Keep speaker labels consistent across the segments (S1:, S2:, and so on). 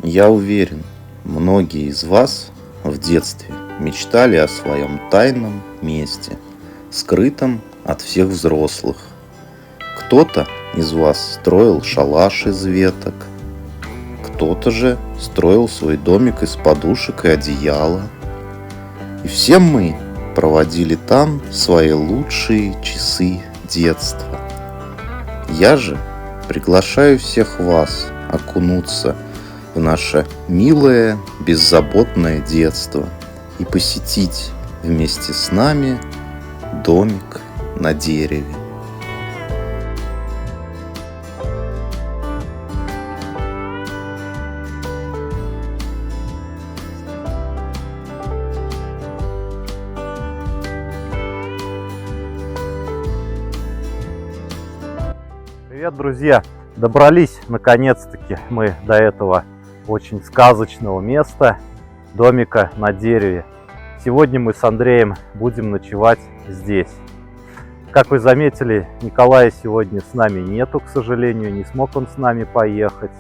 S1: Я уверен, многие из вас в детстве мечтали о своем тайном месте, скрытом от всех взрослых. Кто-то из вас строил шалаш из веток, кто-то же строил свой домик из подушек и одеяла. И все мы проводили там свои лучшие часы детства. Я же приглашаю всех вас окунуться в наше милое, беззаботное детство и посетить вместе с нами домик на дереве.
S2: Привет, друзья! Добрались наконец-таки мы до этого очень сказочного места, домика на дереве. Сегодня мы с Андреем будем ночевать здесь. Как вы заметили, Николая сегодня с нами нету, к сожалению, не смог он с нами поехать.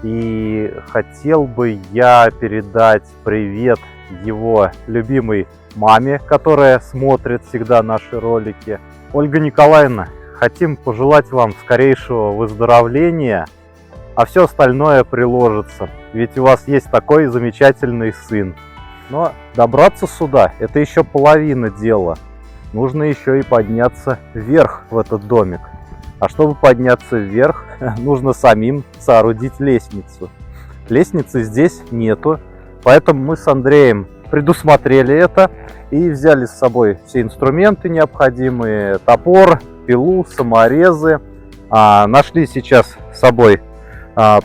S2: И хотел бы я передать привет его любимой маме, которая смотрит всегда наши ролики. Ольга Николаевна, хотим пожелать вам скорейшего выздоровления, а все остальное приложится. Ведь у вас есть такой замечательный сын. Но добраться сюда – это еще половина дела. Нужно еще и подняться вверх в этот домик. А чтобы подняться вверх, нужно самим соорудить лестницу. Лестницы здесь нету, поэтому мы с Андреем предусмотрели это и взяли с собой все инструменты необходимые: топор, пилу, саморезы. Нашли сейчас с собой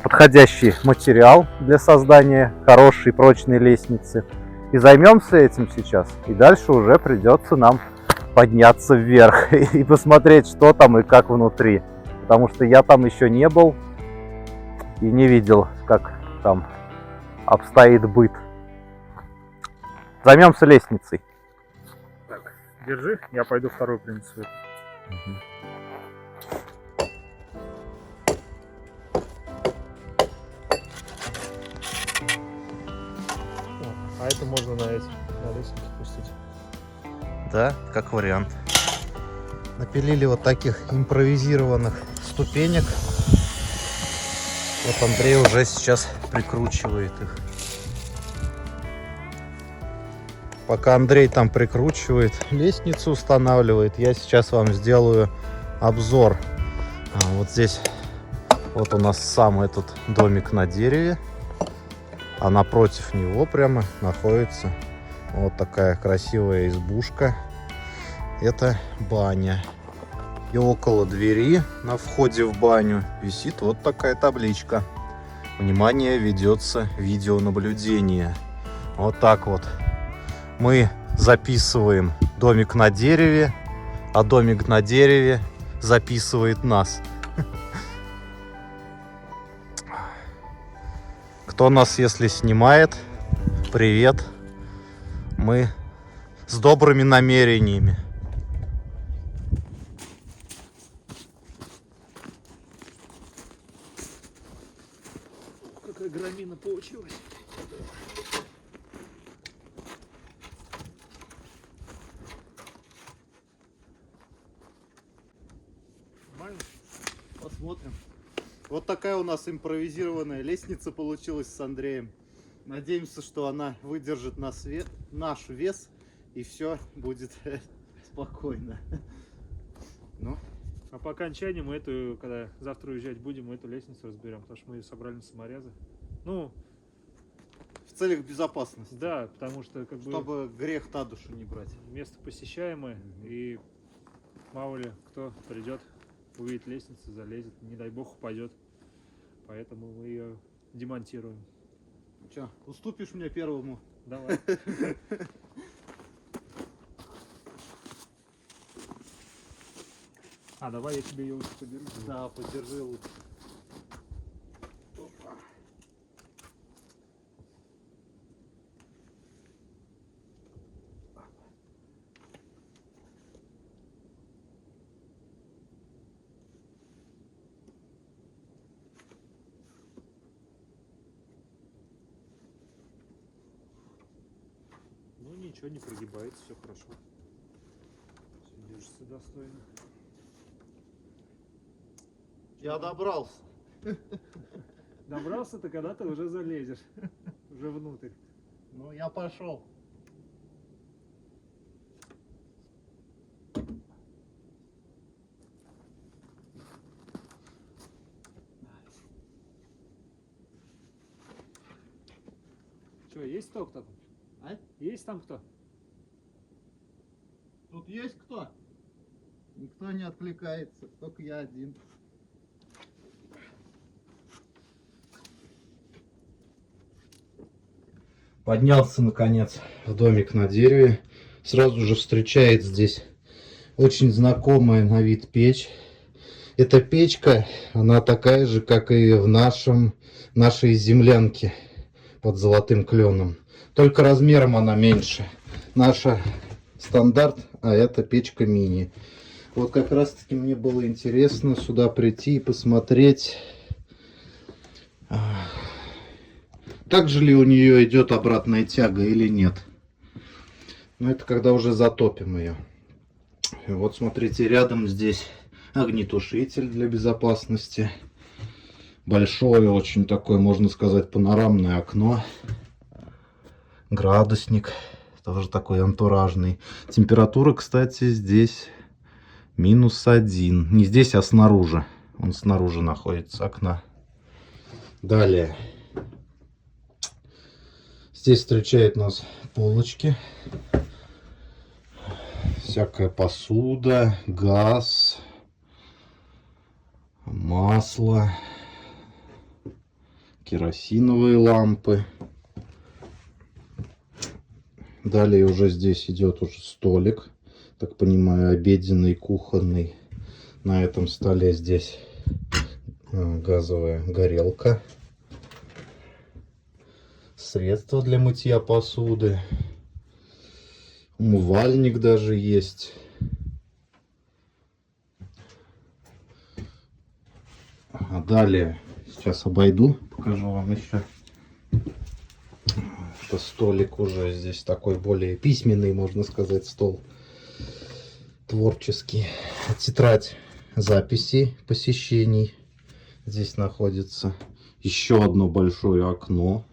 S2: подходящий материал для создания хорошей прочной лестницы. И займемся этим сейчас. И дальше уже придется нам подняться вверх и посмотреть, что там и как внутри. Потому что я там еще не был и не видел, как там обстоит быт. Займемся лестницей.
S3: Так, держи, я пойду второй принесу. А это можно на лестницу пустить.
S2: Да, как вариант. Напилили вот таких импровизированных ступенек. Вот Андрей уже сейчас прикручивает их. Пока Андрей там прикручивает, лестницу устанавливает, я сейчас вам сделаю обзор. Вот здесь вот у нас сам этот домик на дереве, а напротив него прямо находится вот такая красивая избушка. Это баня. И около двери на входе в баню висит вот такая табличка: внимание, ведется видеонаблюдение. Вот так вот мы записываем домик на дереве, а домик на дереве записывает нас. Кто нас, если снимает, привет. Мы с добрыми намерениями.
S3: Какая громина получилась. Нормально?
S2: Посмотрим. Вот такая у нас импровизированная лестница получилась с Андреем. Надеемся, что она выдержит наш вес, и все будет спокойно. Ну,
S3: А по окончанию мы эту, когда завтра уезжать будем, мы эту лестницу разберем, потому что мы ее собрали на саморезы. Ну,
S2: в целях безопасности.
S3: да, потому что как бы
S2: Чтобы грех на душу не брать.
S3: место посещаемое, и мало ли кто придет, увидит лестницу, залезет, не дай бог упадет. Поэтому мы ее демонтируем.
S2: Че, уступишь мне первому?
S3: Давай. Давай я тебе ее лучше подержу.
S2: Да, подержи лучше.
S3: ничего, не прогибается, все хорошо. Все держится достойно.
S1: Я добрался.
S3: Добрался-то, когда ты уже залезешь. Уже внутрь.
S1: Ну, я пошел.
S3: Что, есть кто-то там?
S1: А?
S3: Есть там кто?
S1: Тут есть кто? Никто не откликается, только я один. Поднялся наконец в домик на дереве. Сразу же встречает здесь очень знакомая на вид печь. Эта печка, она такая же, как и в нашей землянке под золотым кленом. Только размером она меньше. Наша стандарт, а это печка мини. Вот как раз таки мне было интересно сюда прийти и посмотреть, так же ли у нее идет обратная тяга или нет. Но это когда уже затопим ее. И вот смотрите, рядом здесь огнетушитель для безопасности. Большое, очень такое, можно сказать, панорамное окно. Градусник, тоже такой антуражный. Температура, кстати, здесь -1. Не здесь, а снаружи. Он снаружи находится, окна. Далее. Здесь встречают нас полочки. Всякая посуда, газ, масло, керосиновые лампы. Далее уже здесь идет уже столик, так понимаю, обеденный, кухонный. На этом столе здесь газовая горелка, средства для мытья посуды, умывальник даже есть. А далее сейчас обойду, покажу вам еще. Это столик уже здесь такой более письменный, можно сказать, стол творческий. Тетрадь записей посещений здесь находится. Еще одно большое окно.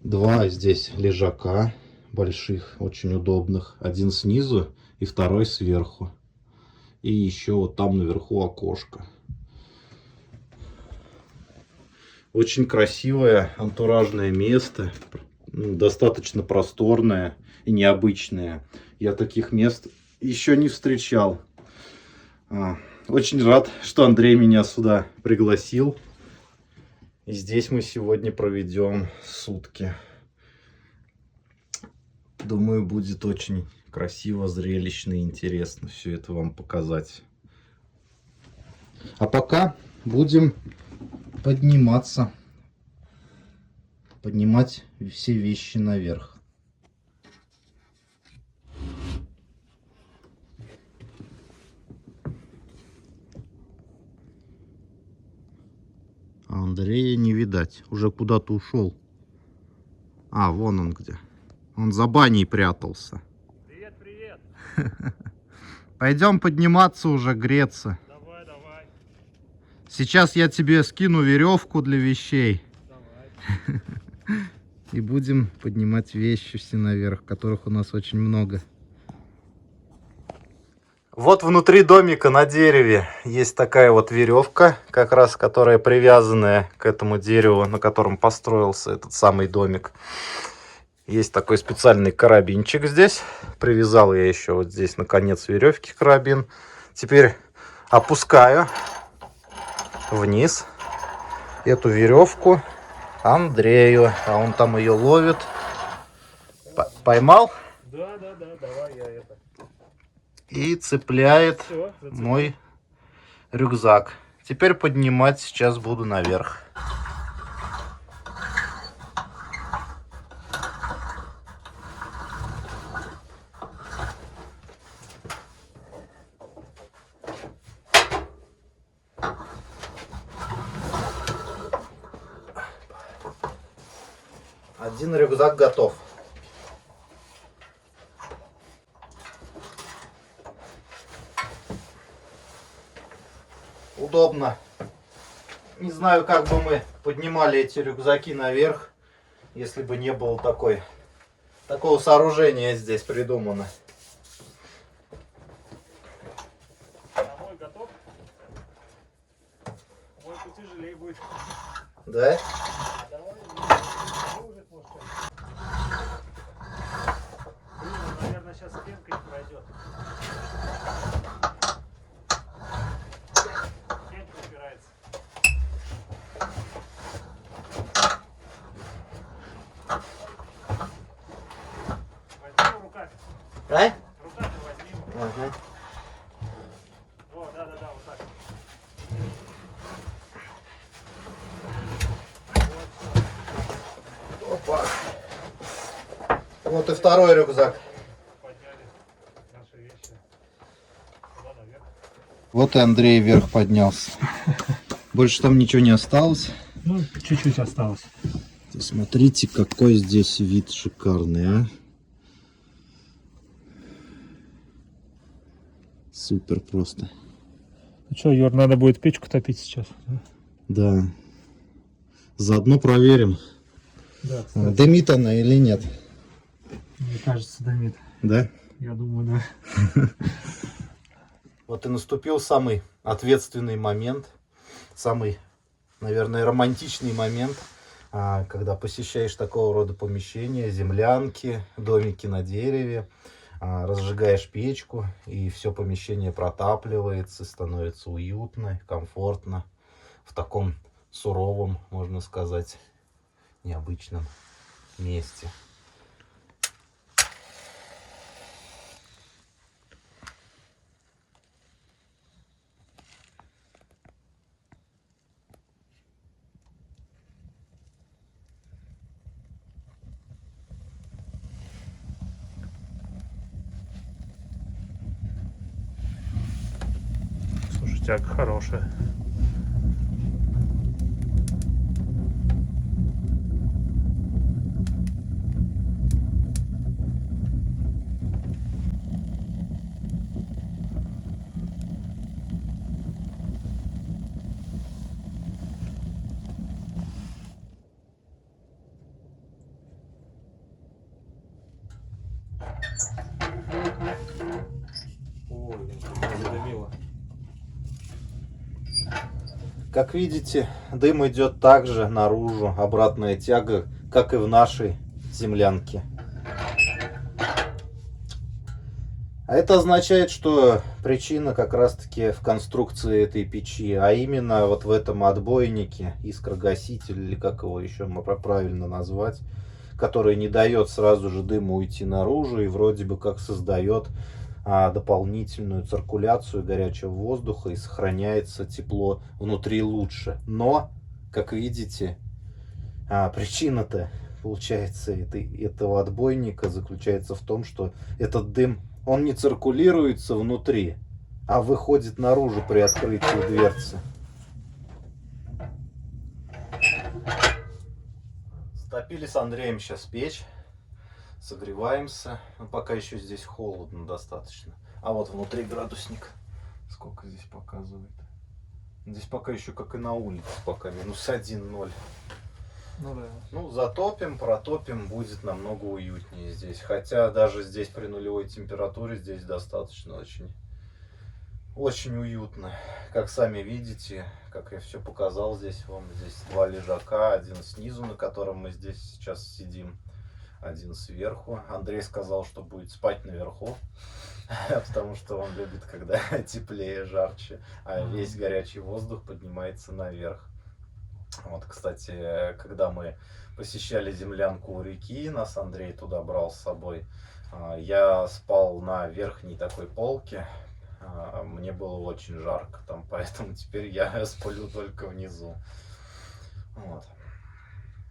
S1: Два здесь лежака больших, очень удобных. Один снизу и второй сверху. И еще вот там наверху окошко. Очень красивое антуражное место, достаточно просторное и необычное. Я таких мест еще не встречал. Очень рад, что Андрей меня сюда пригласил. И здесь мы сегодня проведем сутки. Думаю, будет очень красиво, зрелищно и интересно все это вам показать. А пока будем подниматься, поднимать все вещи наверх. А Андрея не видать, уже куда-то ушел. А, вон он где. Он за баней прятался.
S3: Привет, привет.
S1: Пойдем подниматься уже, греться.
S3: Давай, давай.
S1: Сейчас я тебе скину веревку для вещей.
S3: Давай.
S1: И будем поднимать вещи все наверх, которых у нас очень много. Вот внутри домика на дереве есть такая вот веревка, как раз которая привязанная к этому дереву, на котором построился этот самый домик. Есть такой специальный карабинчик здесь. Привязал я еще вот здесь на конец веревки карабин. Теперь опускаю вниз эту веревку Андрею. А он там ее ловит. Поймал?
S3: Да, давай я это.
S1: И цепляет
S3: Все,
S1: мой рюкзак. Теперь поднимать сейчас буду наверх. Один рюкзак готов. удобно. Не знаю, как бы мы поднимали эти рюкзаки наверх, если бы не было такого сооружения здесь придумано.
S3: А мой готов? Мой потяжелее будет.
S1: Да?
S3: Давай, выложить, может. Блин, наверное, сейчас пенка не пройдет. Пенка упирается. Возьми его руками.
S1: А?
S3: Руками возьми его.
S1: Ага.
S3: О, да, вот так.
S1: Опа. Вот и второй рюкзак.
S3: Подняли наши вещи. Туда наверх.
S1: Вот и Андрей вверх поднялся. Больше там ничего не осталось.
S3: Ну, чуть-чуть осталось.
S1: Смотрите, какой здесь вид шикарный, а. Супер просто.
S3: Ну что, Юр, надо будет печку топить сейчас.
S1: Да. Заодно проверим,
S3: Да,
S1: дымит она или нет.
S3: мне кажется, дымит.
S1: Да?
S3: Я думаю, да.
S1: Вот и наступил самый ответственный момент, самый, наверное, романтичный момент, когда посещаешь такого рода помещения, землянки, домики на дереве, разжигаешь печку, и все помещение протапливается, становится уютно, комфортно в таком суровом, можно сказать, необычном месте.
S3: Слушай, тяга хорошая. Ой, задымило.
S1: Как видите, дым идет также наружу, обратная тяга, как и в нашей землянке. А это означает, что причина как раз-таки в конструкции этой печи, а именно вот в этом отбойнике, искрогаситель, или как его еще правильно назвать, который не дает сразу же дыму уйти наружу и вроде бы как создает дополнительную циркуляцию горячего воздуха и сохраняется тепло внутри лучше. Но, как видите, причина-то, получается, этого отбойника заключается в том, что этот дым, он не циркулируется внутри, а выходит наружу при открытии дверцы. Затопили с Андреем сейчас печь. Согреваемся. Но пока еще здесь холодно достаточно. А вот внутри градусник. Сколько здесь показывает? Здесь пока еще как и на улице. Пока минус 1-0.
S3: Ну да.
S1: Ну, затопим, протопим. Будет намного уютнее здесь. Хотя даже здесь при нулевой температуре здесь достаточно очень уютно. Как сами видите, как я все показал здесь. Вон здесь два лежака. Один снизу, на котором мы здесь сейчас сидим. Один сверху. Андрей сказал, что будет спать наверху, потому что он любит, когда теплее, жарче, а весь горячий воздух поднимается наверх. Вот, кстати, когда мы посещали землянку у реки, нас Андрей туда брал с собой, я спал на верхней такой полке, мне было очень жарко там, поэтому теперь я сплю только внизу. Вот.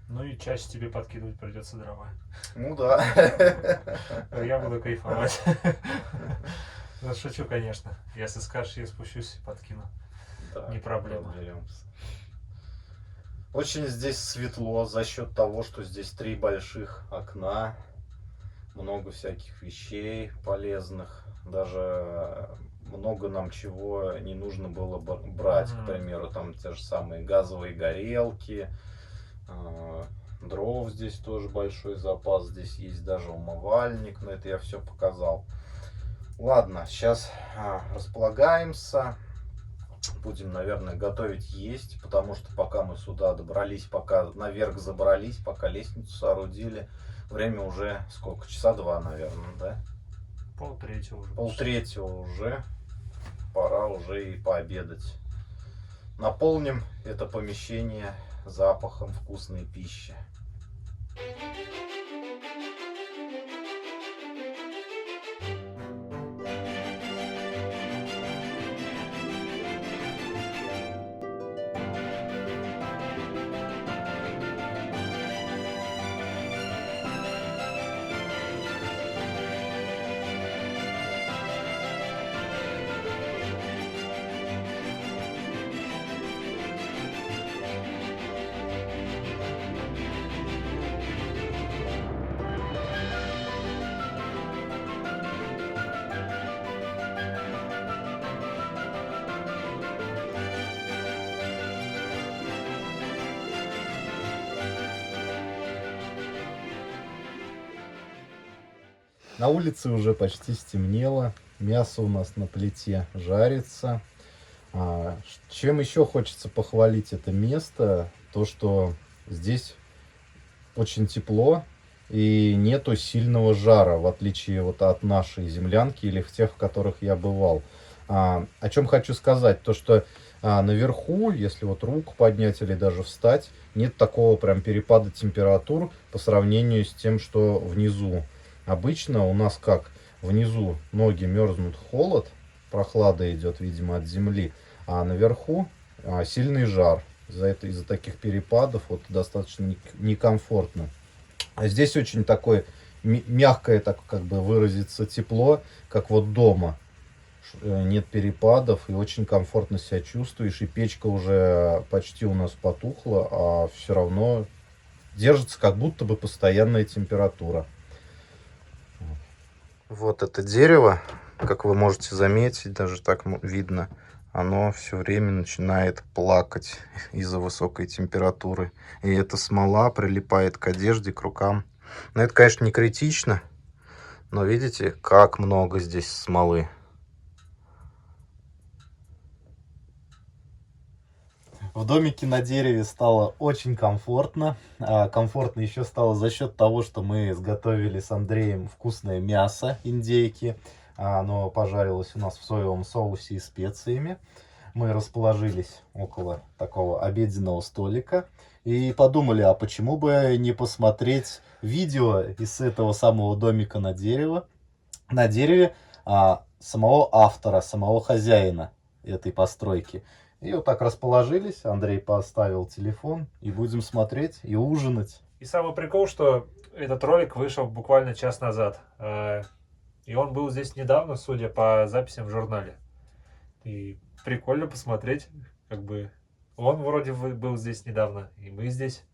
S3: Ну и чаще тебе подкидывать придется дрова.
S1: Ну да.
S3: Я буду кайфовать. Ну, шучу, конечно. Если скажешь, я спущусь и подкину.
S1: Да,
S3: не проблема.
S1: разберемся. Очень здесь светло за счет того, что здесь 3 больших окна. Много всяких вещей полезных. Даже много нам чего не нужно было брать. К примеру, там те же самые газовые горелки, дров здесь тоже большой запас, здесь есть даже умывальник, но это я все показал. Ладно, сейчас располагаемся, будем, наверное, готовить есть, потому что пока мы сюда добрались, пока наверх забрались, пока лестницу соорудили, время уже сколько, часа два, наверное, да?
S3: Полтретьего уже.
S1: Полтретьего уже, пора уже и пообедать. Наполним это помещение запахом вкусной пищи. На улице уже почти стемнело, мясо у нас на плите жарится. Чем еще хочется похвалить это место, то что здесь очень тепло и нету сильного жара, в отличие вот от нашей землянки или в тех, в которых я бывал. О чем хочу сказать, то что наверху, если вот руку поднять или даже встать, нет такого прям перепада температур по сравнению с тем, что внизу. Обычно у нас как? Внизу ноги мерзнут, холод, прохлада идет, видимо, от земли, а наверху сильный жар. Из-за таких перепадов вот достаточно некомфортно. А здесь очень такое мягкое, так как бы выразиться, тепло, как вот дома. Нет перепадов и очень комфортно себя чувствуешь. И печка уже почти у нас потухла, а все равно держится как будто бы постоянная температура. Вот это дерево, как вы можете заметить, даже так видно, оно все время начинает плакать из-за высокой температуры. И эта смола прилипает к одежде, к рукам. Но это, конечно, не критично, но видите, как много здесь смолы. В домике на дереве стало очень комфортно. Комфортно еще стало за счет того, что мы изготовили с Андреем вкусное мясо индейки. Оно пожарилось у нас в соевом соусе и специями. Мы расположились около такого обеденного столика и подумали, а почему бы не посмотреть видео из этого самого домика на дереве самого автора, самого хозяина этой постройки. И вот так расположились, Андрей поставил телефон, и будем смотреть и ужинать.
S3: И самый прикол, что этот ролик вышел буквально час назад. И он был здесь недавно, судя по записям в журнале. И прикольно посмотреть, как бы он вроде был здесь недавно, и мы здесь.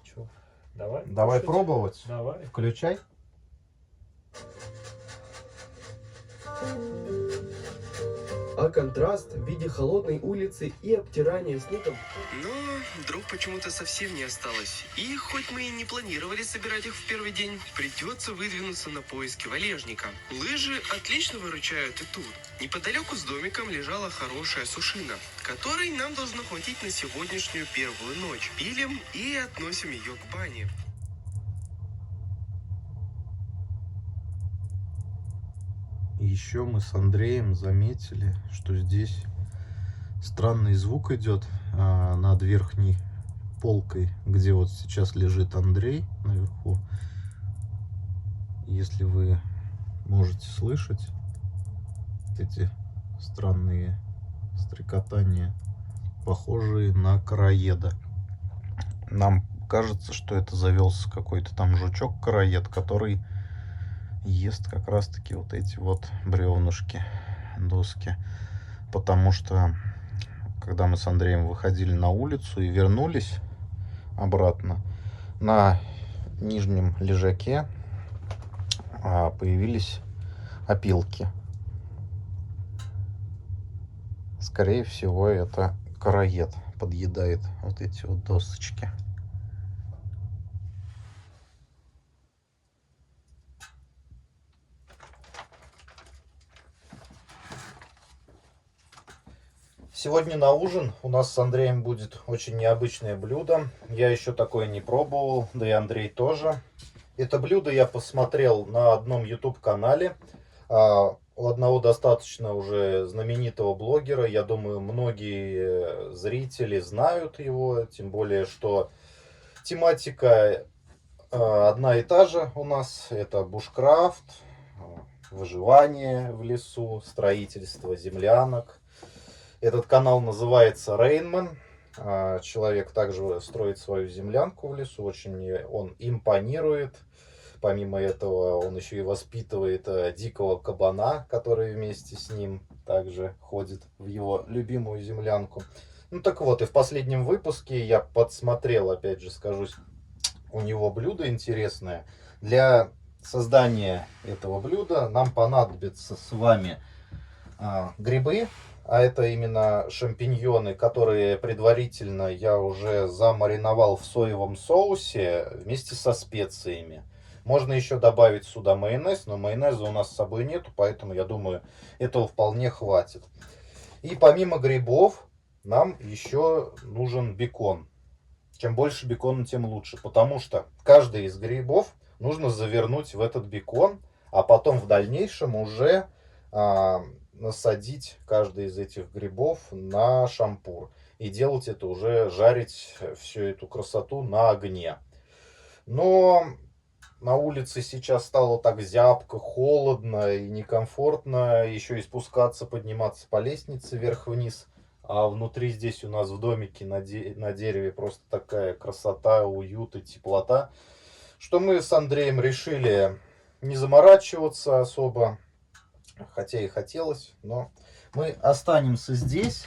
S3: Чё,
S1: Давай пробовать.
S3: Давай.
S1: Включай.
S4: А контраст в виде холодной улицы и обтирания снегом.
S5: Но дров почему-то совсем не осталось. И хоть мы и не планировали собирать их в первый день, придется выдвинуться на поиски валежника. Лыжи отлично выручают и тут. Неподалеку с домиком лежала хорошая сушина, которой нам должно хватить на сегодняшнюю первую ночь. Пилим и относим ее к бане.
S1: Еще мы с Андреем заметили, что здесь странный звук идет над верхней полкой, где вот сейчас лежит Андрей наверху. Если вы можете слышать эти странные стрекотания, похожие на короеда. Нам кажется, что это завелся какой-то там жучок-короед, который ест как раз таки вот эти вот бревнышки, доски. Потому что когда мы с Андреем выходили на улицу и вернулись обратно, на нижнем лежаке появились опилки. Скорее всего, это короед подъедает вот эти вот досочки. Сегодня на ужин у нас с Андреем будет очень необычное блюдо. Я еще такое не пробовал, да и Андрей тоже. Это блюдо я посмотрел на одном YouTube-канале. У одного достаточно уже знаменитого блогера. Я думаю, многие зрители знают его. Тем более, что тематика одна и та же у нас. Это бушкрафт, выживание в лесу, строительство землянок. Этот канал называется Rainman. Человек также строит свою землянку в лесу. Очень мне он импонирует. Помимо этого, он еще и воспитывает дикого кабана, который вместе с ним также ходит в его любимую землянку. Ну так вот, и в последнем выпуске я подсмотрел, опять же скажу, у него блюдо интересное. Для создания этого блюда нам понадобится с вами грибы. А это именно шампиньоны, которые предварительно я уже замариновал в соевом соусе вместе со специями. Можно еще добавить сюда майонез, но майонеза у нас с собой нету, поэтому я думаю, этого вполне хватит. И помимо грибов нам еще нужен бекон. Чем больше бекона, тем лучше, потому что каждый из грибов нужно завернуть в этот бекон, а потом в дальнейшем уже насадить каждый из этих грибов на шампур. И делать это уже, жарить всю эту красоту на огне. Но на улице сейчас стало так зябко, холодно и некомфортно. Еще и спускаться, подниматься по лестнице вверх-вниз. А внутри здесь у нас в домике на дереве просто такая красота, уют и теплота, что мы с Андреем решили не заморачиваться особо. Хотя и хотелось, но мы останемся здесь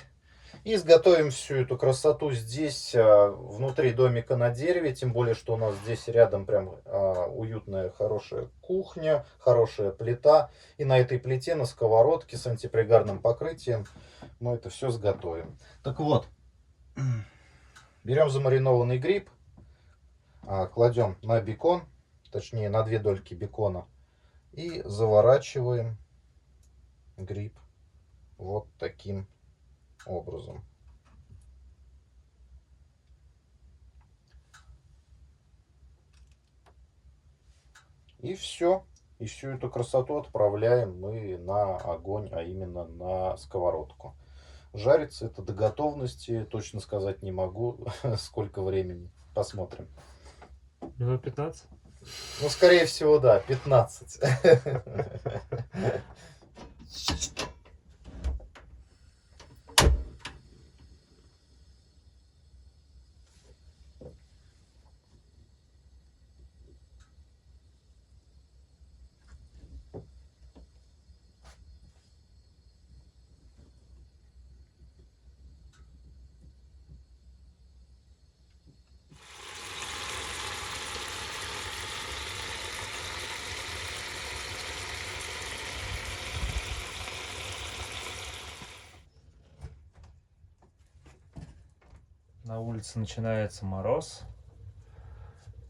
S1: и изготовим всю эту красоту здесь, внутри домика на дереве. Тем более, что у нас здесь рядом прям уютная, хорошая кухня, хорошая плита. И на этой плите, на сковородке с антипригарным покрытием мы это все сготовим. Так вот, берем замаринованный гриб, кладем на бекон, точнее на 2 дольки бекона, и заворачиваем гриб вот таким образом. И все. И всю эту красоту отправляем мы на огонь, а именно на сковородку. Жарится это до готовности, точно сказать не могу, сколько времени. Посмотрим.
S3: Минут 15?
S1: Ну, скорее всего, да, 15.
S3: На улице начинается мороз.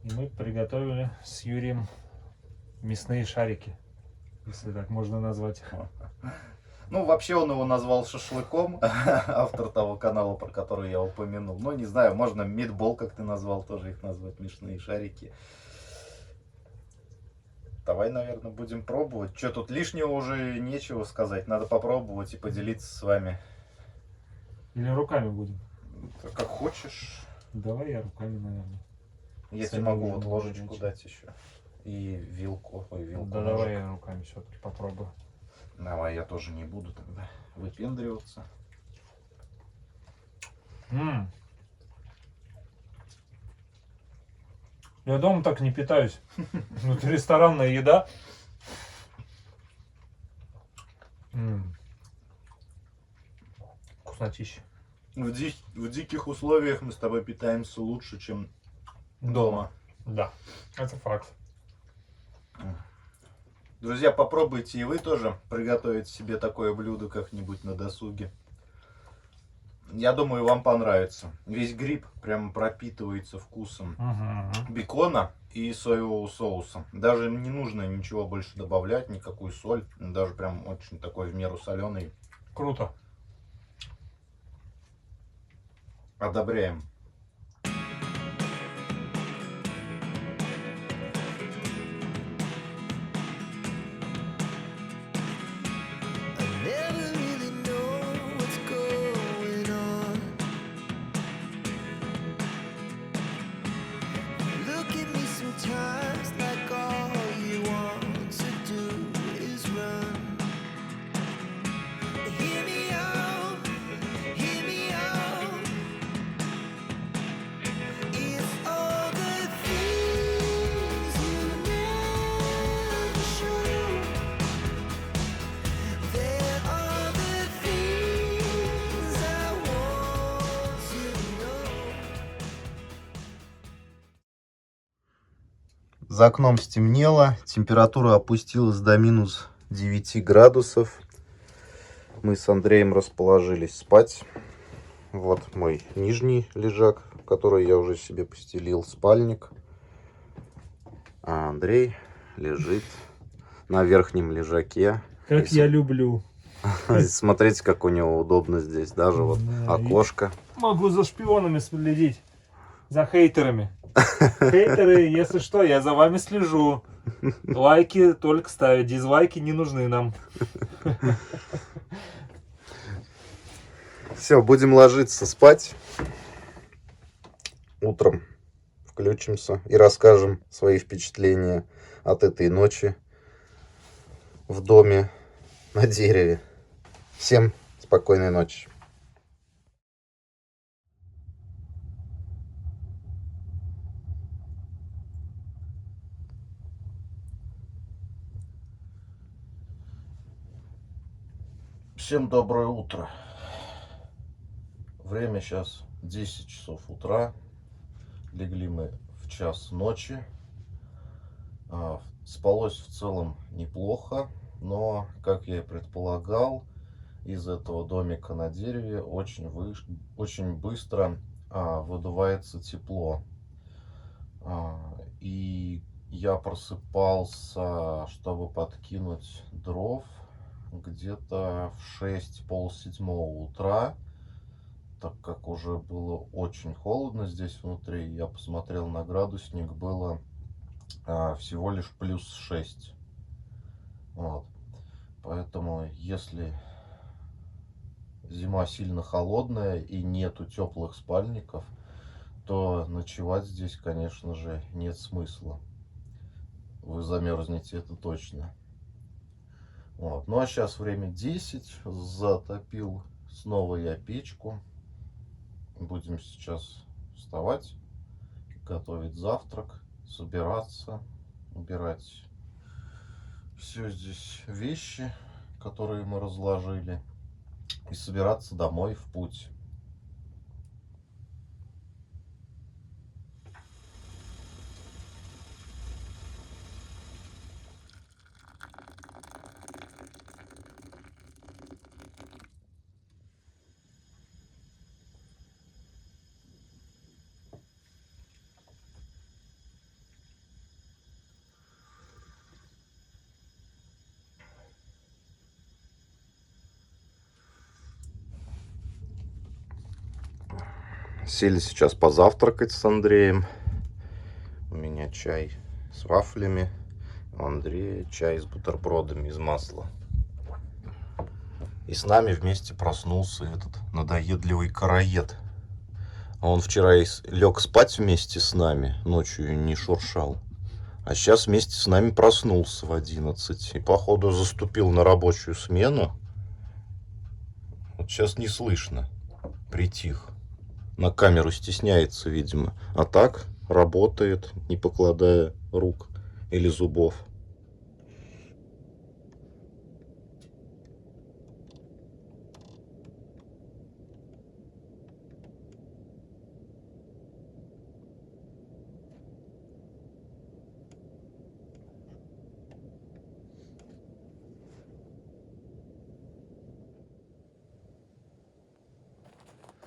S3: И мы приготовили с Юрием мясные шарики, если так можно назвать их.
S1: Ну, вообще он его назвал шашлыком, автор того канала, про который я упомянул. Ну, не знаю, можно митбол, как ты назвал, тоже их назвать, мясные шарики. Давай, наверное, будем пробовать. Что тут лишнего уже нечего сказать, надо попробовать и поделиться с вами.
S3: Или руками будем?
S1: Как хочешь.
S3: Давай я руками, наверное.
S1: Я тебе могу вот ложечку дать еще. И вилку. Ой, вилку.
S3: Да, давай я руками все-таки попробую.
S1: Давай, я тоже не буду тогда выпендриваться.
S3: Я дома так не питаюсь. Вот ресторанная еда. Вкуснотища.
S1: В диких условиях мы с тобой питаемся лучше, чем дома.
S3: Да, это факт.
S1: Друзья, попробуйте и вы тоже приготовить себе такое блюдо как-нибудь на досуге. Я думаю, вам понравится. Весь гриб прям пропитывается вкусом бекона и соевого соуса. Даже не нужно ничего больше добавлять, никакую соль. Даже прям очень такой в меру соленый.
S3: Круто.
S1: Одобряем.
S6: Never really know what's going on. Look at me sometimes like all you want to do is run. Hear me out, hear me out. It's all the things you never show. There are the things I want to know.
S1: За окном стемнело, температура опустилась до минус 9 градусов. Мы с Андреем расположились спать. Вот мой нижний лежак, который я уже себе постелил, спальник. А Андрей лежит на верхнем лежаке.
S3: Как
S1: Если-
S3: я люблю.
S1: Смотрите, как у него удобно здесь. Даже вот
S3: Да, и-
S1: окошко.
S3: Могу за шпионами следить. За хейтерами. Хейтеры, если что, я за вами слежу. Лайки только ставить, дизлайки не нужны нам.
S1: Все, будем ложиться спать. Утром включимся и расскажем свои впечатления от этой ночи в доме на дереве. Всем спокойной ночи. Всем доброе утро. Время сейчас 10 часов утра. Легли мы в час ночи. Спалось в целом неплохо, но, как я и предполагал, из этого домика на дереве очень быстро выдувается тепло. И я просыпался, чтобы подкинуть дров где-то в 6, полседьмого утра, так как уже было очень холодно здесь внутри. Я посмотрел на градусник, было всего лишь плюс 6. Вот. Поэтому, если зима сильно холодная и нету теплых спальников, то ночевать здесь, конечно же, нет смысла. Вы замерзнете, это точно. Вот. Ну а сейчас время 10. Затопил снова я печку. Будем сейчас вставать, готовить завтрак, собираться, убирать все здесь вещи, которые мы разложили, и собираться домой в путь. Сели сейчас позавтракать с Андреем. У меня чай с вафлями, у Андрея чай с бутербродами из масла. И с нами вместе проснулся этот надоедливый караед. Он вчера лег спать вместе с нами, ночью не шуршал. А сейчас вместе с нами проснулся в 11. И, походу, заступил на рабочую смену. Вот сейчас не слышно. Притих. На камеру стесняется, видимо. А так работает, не покладая рук или зубов.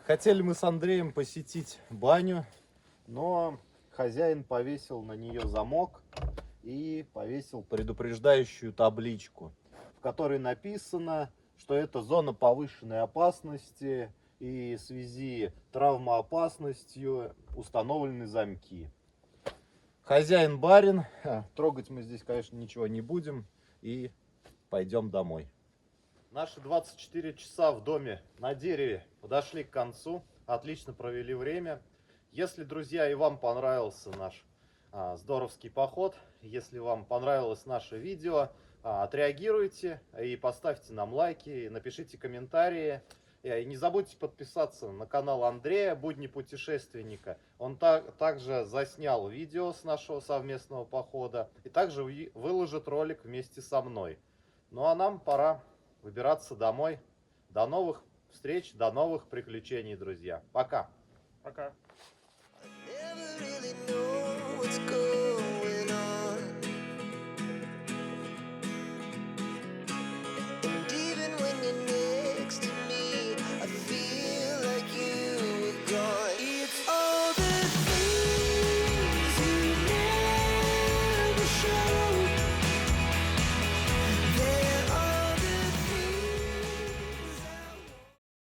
S2: Хотели мы с Андреем посетить баню, но хозяин повесил на нее замок и повесил предупреждающую табличку, в которой написано, что это зона повышенной опасности и в связи с травмоопасностью установлены замки. Хозяин барин, трогать мы здесь, конечно, ничего не будем и пойдем домой. Наши 24 часа в доме на дереве подошли к концу, отлично провели время. Если, друзья, и вам понравился наш здоровский поход, если вам понравилось наше видео, отреагируйте и поставьте нам лайки, напишите комментарии. И не забудьте подписаться на канал Андрея, Будни путешественника. Он также заснял видео с нашего совместного похода и также выложит ролик вместе со мной. Ну а нам пора выбираться домой. До новых встреч, до новых приключений, друзья. Пока.
S3: Пока.
S6: Never really know what's going